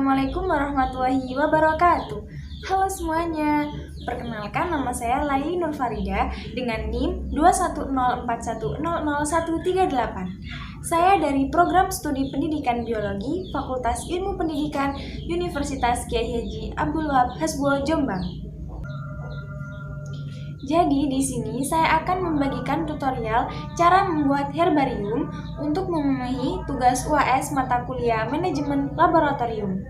Assalamualaikum warahmatullahi wabarakatuh. Halo semuanya, perkenalkan nama saya Laili Nur Farida dengan NIM 21041000138. Saya dari Program Studi Pendidikan Biologi Fakultas Ilmu Pendidikan Universitas Kyai Haji Abdul Wahab Hasbuo Jombang. Jadi di sini saya akan membagikan tutorial cara membuat herbarium untuk memenuhi tugas UAS mata kuliah Manajemen Laboratorium.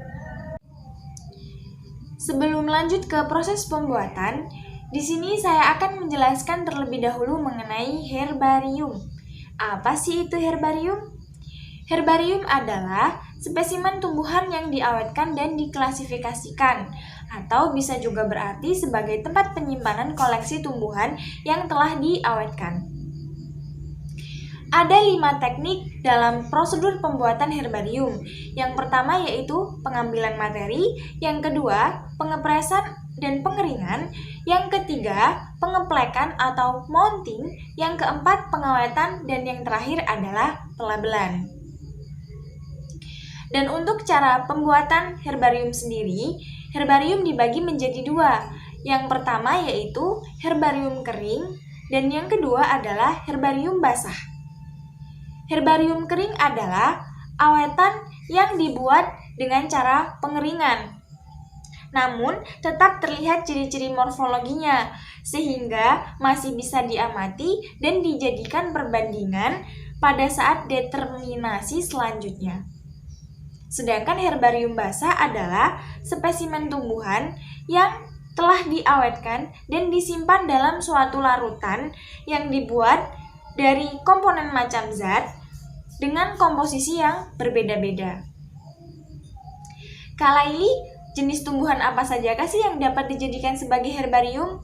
Sebelum lanjut ke proses pembuatan, di sini saya akan menjelaskan terlebih dahulu mengenai herbarium. Apa sih itu herbarium? Herbarium adalah spesimen tumbuhan yang diawetkan dan diklasifikasikan, atau bisa juga berarti sebagai tempat penyimpanan koleksi tumbuhan yang telah diawetkan. Ada 5 teknik dalam prosedur pembuatan herbarium. Yang pertama yaitu pengambilan materi, yang kedua pengepresan dan pengeringan, yang ketiga pengeplekan atau mounting, yang keempat pengawetan, dan yang terakhir adalah pelabelan. Dan untuk cara pembuatan herbarium sendiri, herbarium dibagi menjadi 2. Yang pertama yaitu herbarium kering, dan yang kedua adalah herbarium basah. Herbarium kering adalah awetan yang dibuat dengan cara pengeringan. Namun, tetap terlihat ciri-ciri morfologinya, sehingga masih bisa diamati dan dijadikan perbandingan pada saat determinasi selanjutnya. Sedangkan herbarium basah adalah spesimen tumbuhan yang telah diawetkan dan disimpan dalam suatu larutan yang dibuat dari komponen macam zat dengan komposisi yang berbeda-beda. Kak Laili, jenis tumbuhan apa sajakah sih yang dapat dijadikan sebagai herbarium?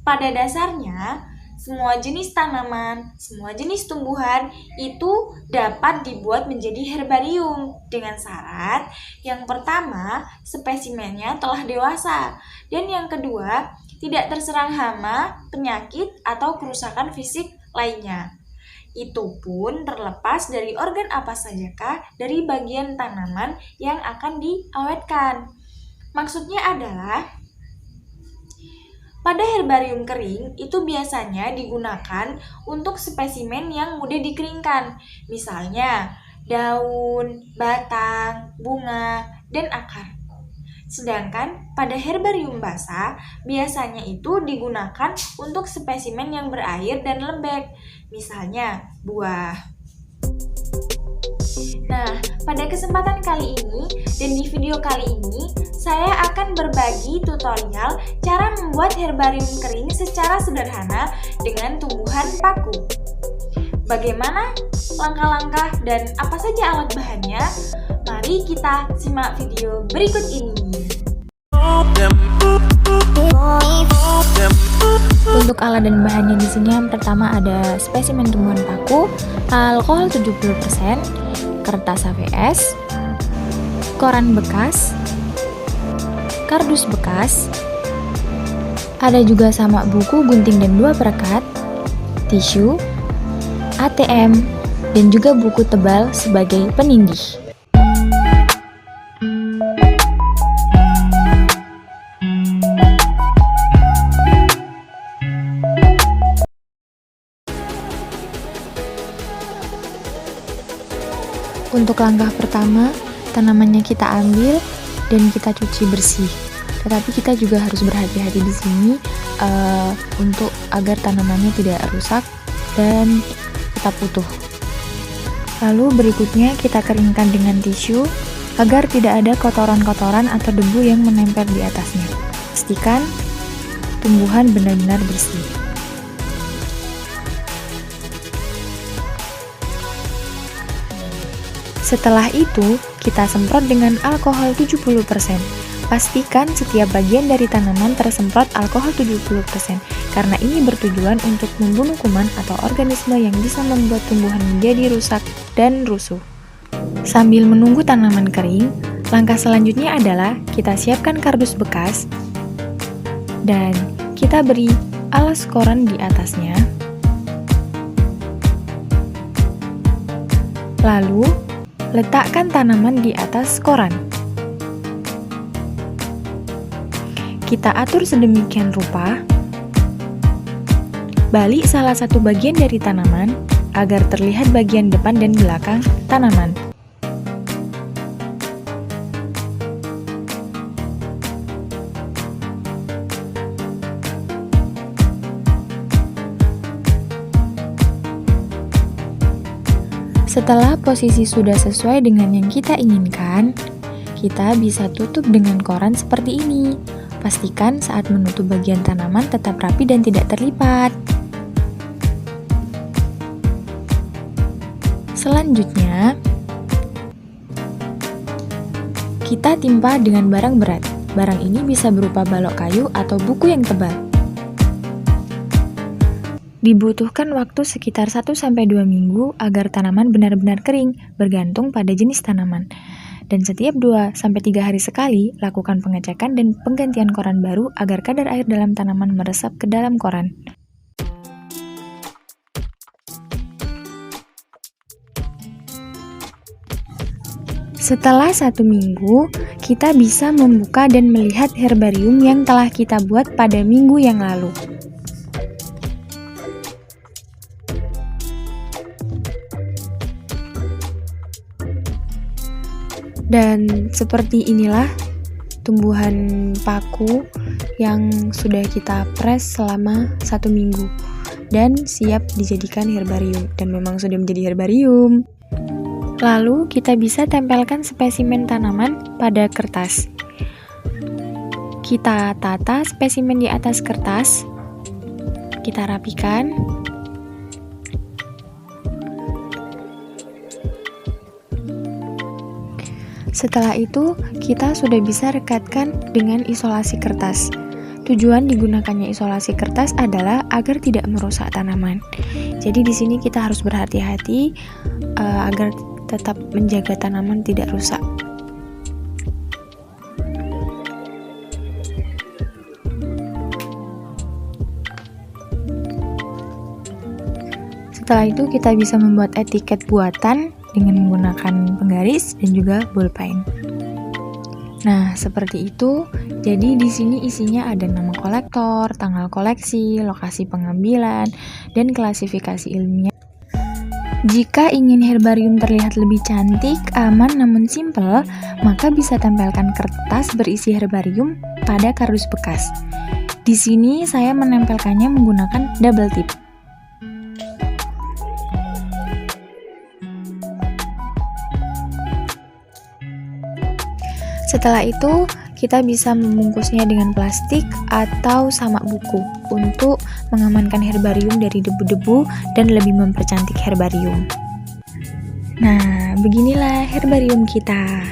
Pada dasarnya, semua jenis tanaman, semua jenis tumbuhan itu dapat dibuat menjadi herbarium dengan syarat yang pertama, spesimennya telah dewasa, dan yang kedua, tidak terserang hama, penyakit, atau kerusakan fisik lainnya. Itu pun terlepas dari organ apa sajakah dari bagian tanaman yang akan diawetkan. Maksudnya adalah pada herbarium kering itu biasanya digunakan untuk spesimen yang mudah dikeringkan, misalnya daun, batang, bunga, dan akar. Sedangkan pada herbarium basah biasanya itu digunakan untuk spesimen yang berair dan lembek, misalnya buah. Nah, pada kesempatan kali ini dan di video kali ini, saya akan berbagi tutorial cara membuat herbarium kering secara sederhana dengan tumbuhan paku. Bagaimana langkah-langkah dan apa saja alat bahannya? Mari kita simak video berikut ini. Untuk alat dan bahannya di sini yang pertama ada spesimen tumbuhan paku, alkohol 70%, kertas HVS, koran bekas, kardus bekas, ada juga samak buku, gunting dan 2 perekat, tisu, ATM, dan juga buku tebal sebagai penindih. Untuk langkah pertama, tanamannya kita ambil dan kita cuci bersih. Tetapi kita juga harus berhati-hati di sini untuk agar tanamannya tidak rusak dan tetap utuh. Lalu berikutnya kita keringkan dengan tisu agar tidak ada kotoran-kotoran atau debu yang menempel di atasnya. Pastikan tumbuhan benar-benar bersih. Setelah itu, kita semprot dengan alkohol 70%. Pastikan setiap bagian dari tanaman tersemprot alkohol 70%, karena ini bertujuan untuk membunuh kuman atau organisme yang bisa membuat tumbuhan menjadi rusak dan rusuh. Sambil menunggu tanaman kering, langkah selanjutnya adalah kita siapkan kardus bekas dan kita beri alas koran di atasnya. Lalu, letakkan tanaman di atas koran. Kita atur sedemikian rupa, balik salah satu bagian dari tanaman agar terlihat bagian depan dan belakang tanaman. Setelah posisi sudah sesuai dengan yang kita inginkan, kita bisa tutup dengan koran seperti ini. Pastikan saat menutup bagian tanaman tetap rapi dan tidak terlipat. Selanjutnya, kita timpa dengan barang berat. Barang ini bisa berupa balok kayu atau buku yang tebal. Dibutuhkan waktu sekitar 1-2 minggu agar tanaman benar-benar kering, bergantung pada jenis tanaman. Dan setiap 2-3 hari sekali, lakukan pengecekan dan penggantian koran baru agar kadar air dalam tanaman meresap ke dalam koran. Setelah 1 minggu, kita bisa membuka dan melihat herbarium yang telah kita buat pada minggu yang lalu. Dan seperti inilah tumbuhan paku yang sudah kita press selama 1 minggu dan siap dijadikan herbarium, dan memang sudah menjadi herbarium. Lalu kita bisa tempelkan spesimen tanaman pada kertas. Kita tata spesimen di atas kertas, kita rapikan. Setelah itu, kita sudah bisa rekatkan dengan isolasi kertas. Tujuan digunakannya isolasi kertas adalah agar tidak merusak tanaman. Jadi di sini kita harus berhati-hati agar tetap menjaga tanaman tidak rusak. Setelah itu kita bisa membuat etiket buatan dengan menggunakan penggaris dan juga bolpen. Nah, seperti itu. Jadi di sini isinya ada nama kolektor, tanggal koleksi, lokasi pengambilan, dan klasifikasi ilmiah. Jika ingin herbarium terlihat lebih cantik, aman namun simple, maka bisa tempelkan kertas berisi herbarium pada kardus bekas. Di sini saya menempelkannya menggunakan double tip. Setelah itu, kita bisa membungkusnya dengan plastik atau samak buku untuk mengamankan herbarium dari debu-debu dan lebih mempercantik herbarium. Nah, beginilah herbarium kita.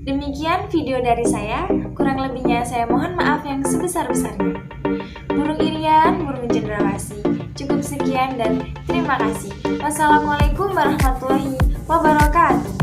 Demikian video dari saya, kurang lebihnya saya mohon maaf yang sebesar-besarnya. Burung Irian, burung cendrawasih. Cukup sekian dan terima kasih. Wassalamualaikum warahmatullahi wabarakatuh.